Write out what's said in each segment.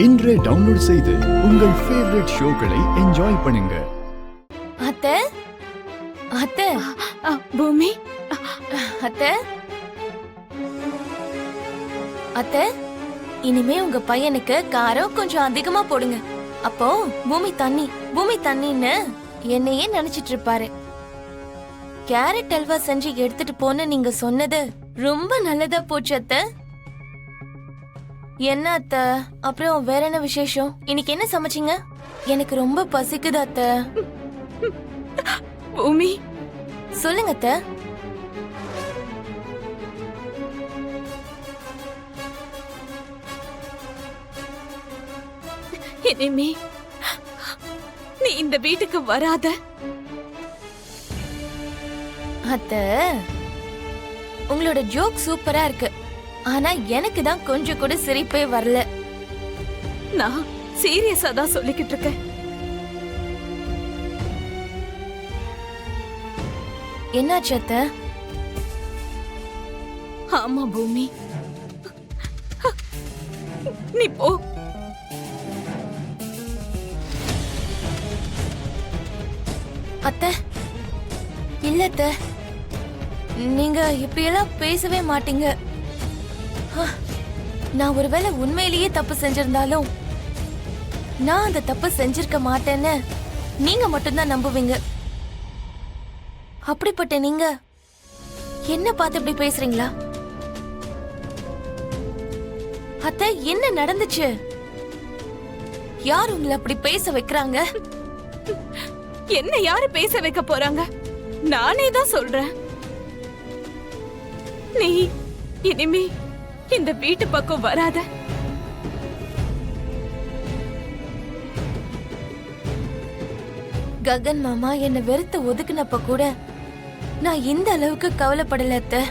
இன்றே டவுன்லோட் செய்து உங்கள் ஃபேவரட் ஷோக்களை என்ஜாய் பண்ணுங்க. அத்தை அத்தை பூமி அத்தை அத்தை இனிமே உங்க பையனுக்கு காரம் கொஞ்சம் அதிகமா போடுங்க. அப்போ பூமி தண்ணின்னு என்னையே நினைச்சிட்டு இருப்பாரு. கேரட் அல்வா செஞ்சு எடுத்துட்டு போன நீங்க சொன்னது ரொம்ப நல்லதா போச்சு அத்தை. என்ன அத்தை, அப்புறம் வேற என்ன விசேஷம்? இன்னைக்கு என்ன சமைச்சீங்க? எனக்கு ரொம்ப பசிக்குது அத்தை. பூமி சொல்லுங்க அத்தை. இனிமே நீ இந்த வீட்டுக்கு வராத. அத்தை, உங்களோட ஜோக் சூப்பரா இருக்கு. ஆனா எனக்கு தான் கொஞ்சம் கூட சிரிப்பே வரல. நான் சீரியஸா தான் சொல்லிக்கிட்டு இருக்கேன். என்னாச்சு அத்தை? ஆமா பூமி, நீ போ. அத்தை, இல்ல அத்தை, நீங்க இப்படியெல்லாம் பேசவே மாட்டீங்க. நான் ஒருவேளை உண்மையிலேயே தப்பு செஞ்சிருந்தாலும் நான் அந்த தப்பு செஞ்சிருக்க மாட்டேன்னு நீங்க மட்டும்தான் நம்புவீங்க. அப்படிப்பட்ட நீங்க என்ன பார்த்து இப்படி பேசுறீங்களா? அத்தை, என்ன நடந்துச்சு? யார் உங்களை அப்படி பேச வைக்கிறாங்க? என்ன யாரு பேச வைக்க போறாங்க? நானே தான் சொல்றேன். நீ இனிமே இந்த வீட்டு பக்கம் வராத. ககன் மாமா என்ன வெறுத்து ஒதுக்குனப்ப கூட நான் இந்த அளவுக்கு கவலைப்படல அத்தை.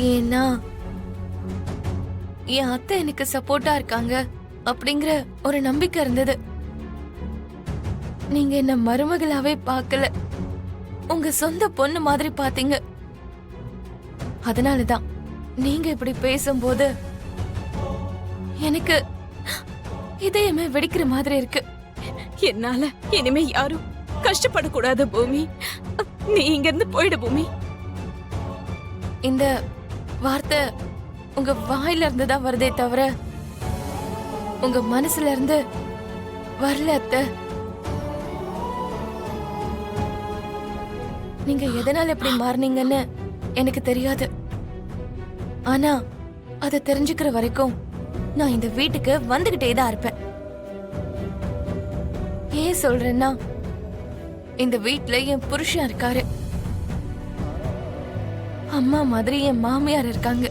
ஏன்னா என் அத்தை எனக்கு சப்போர்ட்டா இருக்காங்க அப்படிங்கிற ஒரு நம்பிக்கை இருந்தது. நீங்க என்ன மருமகளாவே பார்க்கல, உங்க சொந்த பொண்ணு மாதிரி பாத்தீங்க. அதனாலதான் நீங்க இப்படி பேசும்போது எனக்கு இதயமே வெடிக்கிற மாதிரி இருக்கு. என்னால இனிமே யாரும் கஷ்டப்படக்கூடாது பூமி. நீ இங்க இருந்து போயிடு பூமி. இந்த வார்த்தை உங்க வாயில இருந்து தான் வருதே தவிர உங்க மனசுல இருந்து வரல அத்தை. நீங்க எதனால எப்படி மாறினீங்கன்னு எனக்கு தெரியாது. ஆனா அத தெரிஞ்சுக்கிற வரைக்கும் நான் இந்த வீட்டுக்கு வந்துகிட்டே தான் இருப்பேன். ஏன் சொல்றேன்னா, இந்த வீட்ல என் புருஷன் இருக்காரு, அம்மா மாதிரி என் மாமியார் இருக்காங்க.